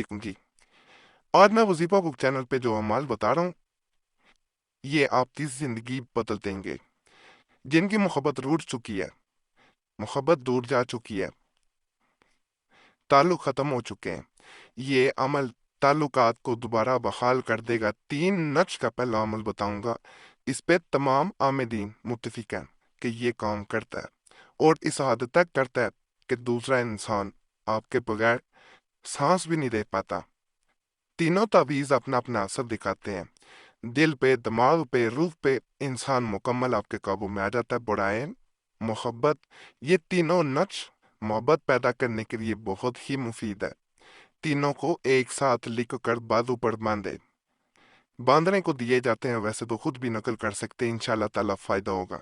की। आज मैं वजीफा बुक चैनल पे जो अमाल बता रहा हूँ ये आपकी जिंदगी बदल देंगे। जिनकी मोहब्बत रूठ चुकी है, मोहब्बत दूर जा चुकी है, ताल्लुक खत्म हो चुके हैं, ये अमल ताल्लुकात को दोबारा बहाल कर देगा। 3 नक्श का पहला अमल बताऊंगा। इस पे तमाम आमिदीन मुत्तफिक हैं कि ये काम करता है और इस हद तक करता है कि दूसरा इंसान आपके बगैर सांस भी नहीं दे पाता। तीनों तावीज़ अपना अपना असर दिखाते हैं, दिल पे, दिमाग पे, रूह पे। इंसान मुकम्मल आपके काबू में आ जाता है। बुराई, मोहब्बत, ये तीनों नक्श मोहब्बत पैदा करने के लिए बहुत ही मुफीद है। तीनों को एक साथ लिख कर बाजू पर बांधे, बांधने को दिए जाते हैं, वैसे तो खुद भी नकल कर सकते हैं, इंशाल्लाह ताला फायदा होगा।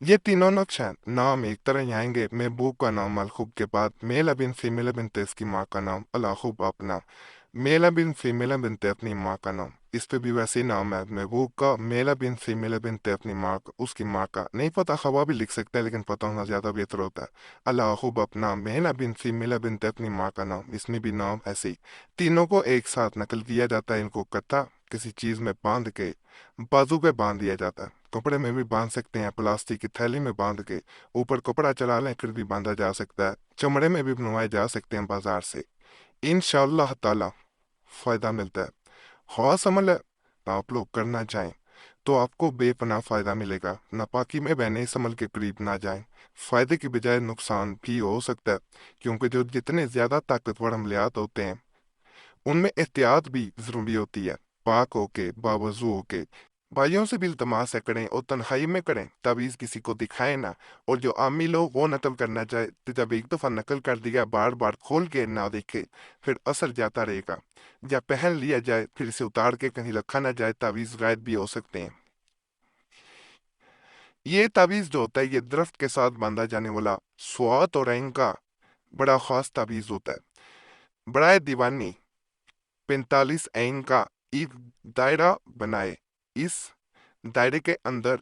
ये तीनों नक्श हैं, नाम एक तरह ही आएंगे। महबूब का नाम अलखुब के बाद मेल बिन फीमेल बिन इसकी माँ का नाम अलाखुब अपना, मेल बिन फीमेल बिन अपनी माँ का नाम। इस पे भी वैसे ही नाम है महबूब का, मेल बिन फीमेल बिन अपनी माँ का, उसकी माँ का नहीं पता, खवा भी लिख सकते हैं लेकिन पता होना ज्यादा बेहतर होता है। अलाखुब अपना, मेल बिन फीमेल बिन अपनी माँ का नाम, इसमें भी नाम ऐसे ही। तीनों को एक साथ नकल किया जाता है, इनको इकट्ठा किसी चीज में बांध के बाजू पे बांध दिया जाता है। कपड़े में भी बांध सकते हैं, प्लास्टिक की थैली में बांध के ऊपर कपड़ा चला लें फिर भी बांधा जा सकता है। चमड़े में भी बनवाए जा सकते हैं बाजार से। इंशाअल्लाह ताला फायदा मिलता है। खास अमल है, आप लोग करना चाहें तो आपको बेपनाह फायदा मिलेगा। नापाकी में बहने इस अमल के करीब ना जाएं, फायदे की बजाय नुकसान भी हो सकता है, क्योंकि जो जितने ज्यादा ताकतवर अमलियात होते हैं उनमें एहतियात भी जरूरी होती है। पाक होके, बावजू होके, भाइयों से भी इल्तमास है करें और तन्हाई में करें, तावीज़ किसी को दिखाए ना। और जो आमी लोग वो नकल करना चाहे तो जब एक दफ़ा नकल कर दिया बार बार खोल के ना देखे फिर असर जाता रहेगा। या पहन लिया जाए फिर इसे उतार के कहीं रखा ना जाए, तावीज़ गायब भी हो सकते हैं। ये तावीज़ जो होता है ये दरख्त के साथ बांधा जाने वाला स्वात और रंग का बड़ा खास तावीज़ होता है। बराए दीवानी 45 ऐन का एक दायरा बनाए, इस दायरे के अंदर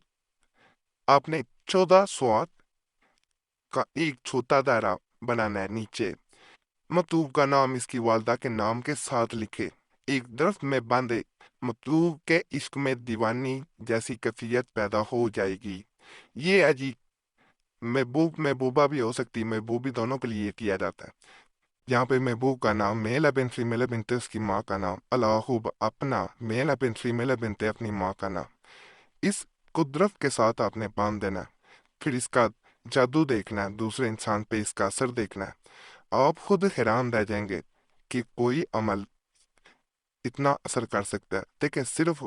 आपने 14 स्वात का एक छोटा दायरा बनाना है। नीचे मतलूब का नाम इसकी वालदा के नाम के साथ लिखे, एक दरख्त में बांधे। मतलूब के इश्क में दीवानी जैसी कैफियत पैदा हो जाएगी। ये अजी महबूब महबूबा भी हो सकती है, महबूबी दोनों के लिए किया जाता है। यहाँ पे महबूब का नाम मेल बिन फीमेल बिन उसकी माँ का नाम अलाहूब अपना, मेल बिन फीमेल बिन अपनी माँ का नाम। इस कुदरत के साथ आपने बांध देना है, फिर इसका जादू देखना है, दूसरे इंसान पे इसका असर देखना है। आप खुद हैरान रह जाएंगे कि कोई अमल इतना असर कर सकता है। देखिए, सिर्फ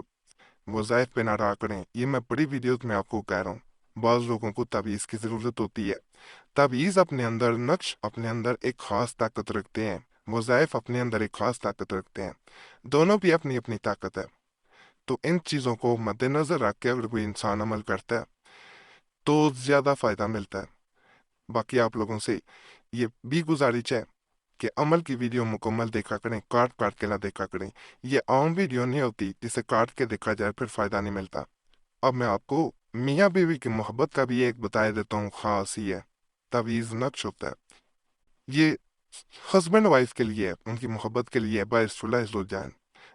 वज़ाइफ पे ना रहा करें, ये मैं बड़ी वीडियोस में आपको कह रहा हूँ। बाज़ लोगों को तावीज़ की ज़रूरत होती है। तावीज़ अपने अंदर, नक्श अपने अंदर एक खास ताकत रखते हैं, वज़ाइफ अपने अंदर एक खास ताकत रखते हैं। दोनों भी अपनी अपनी ताकत है। तो इन चीज़ों को मद्देनजर रख के अगर कोई इंसान अमल करता है तो ज़्यादा फायदा मिलता है। बाकी आप लोगों से ये भी गुजारिश है कि अमल की वीडियो मुकम्मल देखा करें, काट काट के ना देखा करें। ये आम वीडियो नहीं होती जिसे काट के देखा जाए फिर फायदा नहीं मिलता। अब मैं आपको मियाँ बीवी की मोहब्बत का भी एक बता देता हूँ, खास ही है। तावीज़ नक्श होता है, ये हस्बैंड वाइफ के लिए है, उनकी मोहब्बत के लिए बाइस सुलह जुलजान।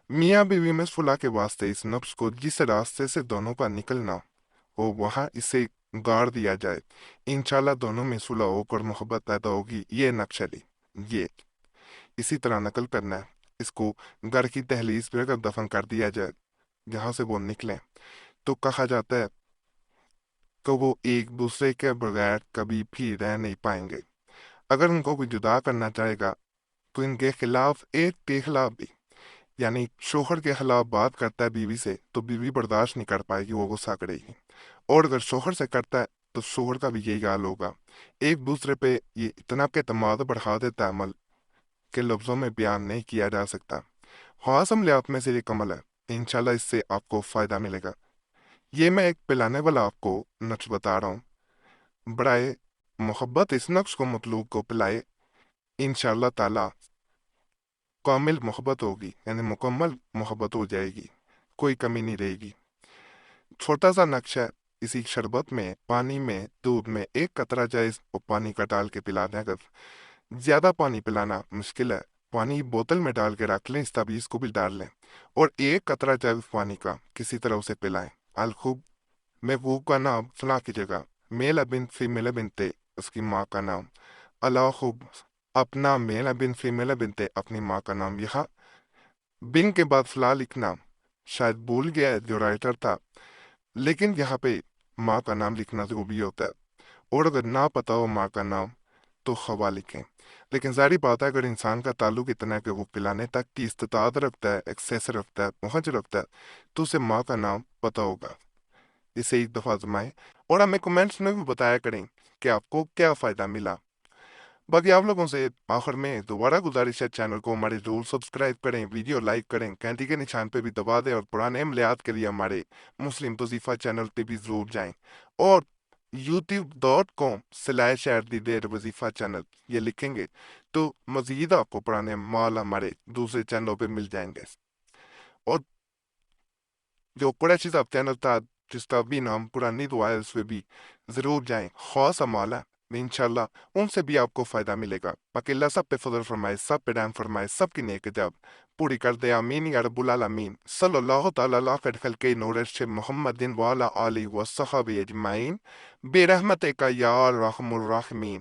मियाँ बीवी में सुलह के वास्ते इस नफ्स को जिस रास्ते से दोनों का निकलना हो वहां इसे गाड़ दिया जाए। इंशाल्लाह दोनों में सुलह होकर मोहब्बत पैदा होगी। ये नक्शली, ये इसी तरह नकल करना है। इसको घर की दहलीज पे अगर दफन कर दिया जाए, जहां से वो निकले, तो कहा जाता है कि वो एक दूसरे के बगैर कभी भी रह नहीं पाएंगे। अगर उनको कोई जुदा करना चाहेगा तो इनके खिलाफ एक के खिलाफ भी, यानी शोहर के खिलाफ बात करता है बीवी से तो बीवी बर्दाश्त नहीं कर पाएगी, वो गुस्सा करेगी। और अगर शोहर से करता है तो शोहर का भी यही हाल होगा। एक दूसरे पे ये इतना के तमाद बढ़ा देता है अमल के लफ्जों में बयान नहीं किया जा सकता। ख्वास अमलियात में से एक अमल है, इंशाल्लाह इससे आपको फायदा मिलेगा। ये मैं एक पिलाने वाला आपको नक्श बता रहा हूँ। बड़ाए मोहब्बत इस नक्श को मतलूब को पिलाए, इंशाल्लाह ताला कामिल मोहब्बत होगी, यानी मुकम्मल मोहब्बत हो जाएगी, कोई कमी नहीं रहेगी। छोटा सा नक्श है, इसी शरबत में, पानी में, दूध में एक कतरा जायज और पानी का डाल के पिलाना है। अगर ज्यादा पानी पिलाना मुश्किल है پانی بوتل میں ڈال کے رکھ لیں، اس تعویذ کو بھی ڈال لیں، اور ایک قطرہ چاہے پانی کا کسی طرح اسے پلائیں۔ الخوب محبوب کا نام فلاں کی جگہ، میل بن فیمیل بنتے اس کی ماں کا نام، اللہ خوب اپنا میل بن فیمیل بنتے اپنی ماں کا نام، یہاں بن کے بعد فلاں لکھنا شاید بھول گیا ہے جو رائٹر تھا، لیکن یہاں پہ ماں کا نام لکھنا ضروری ہوتا ہے، اور اگر نہ پتا ہو ماں کا نام تو خوا لکھیں۔ لیکن ظاہری بات ہے اگر انسان کا تعلق اتنا ہے کہ وہ پلانے تک کی استطاعت رکھتا ہے، ایکسیس رکھتا ہے، پہنچ رکھتا ہے، تو اسے ماں کا نام پتا ہوگا۔ اسے ایک دفعہ آزمائیں اور ہمیں کمنٹس میں بھی بتایا کریں کہ آپ کو کیا فائدہ ملا۔ باقی آپ لوگوں سے آخر میں دوبارہ گزارش ہے، چینل کو ہمارے ضرور سبسکرائب کریں، ویڈیو لائک کریں، گھنٹی کے نشان پہ بھی دبا دیں، اور پرانے عملیات کے لیے ہمارے مسلم وظیفہ چینل پہ بھی ضرور جائیں، اور youtube.com/شہر وظیفہ چینل یہ لکھیں گے تو مزید آپ کو پرانے مال ہمارے دوسرے چینلوں پہ مل جائیں گے۔ اور جو قریشی صاحب چینل تھا جس کا بھی نام پرانی دعا ہے، اس پہ بھی ضرور جائیں، خاص امال ہے انشاءاللہ ان سے بھی آپ کو فائدہ ملے گا۔ باقی اللہ سب پہ فضل فرمائے، سب پہ رحم فرمائے، سب کی نیک جب پوری کر دے، آمین یا رب العالمین۔ صلی اللہ تعالی علیہ خیر خلق نورش محمد وعلی آلہ وصحبہ اجمعین برحمتک یا ارحم الراحمین۔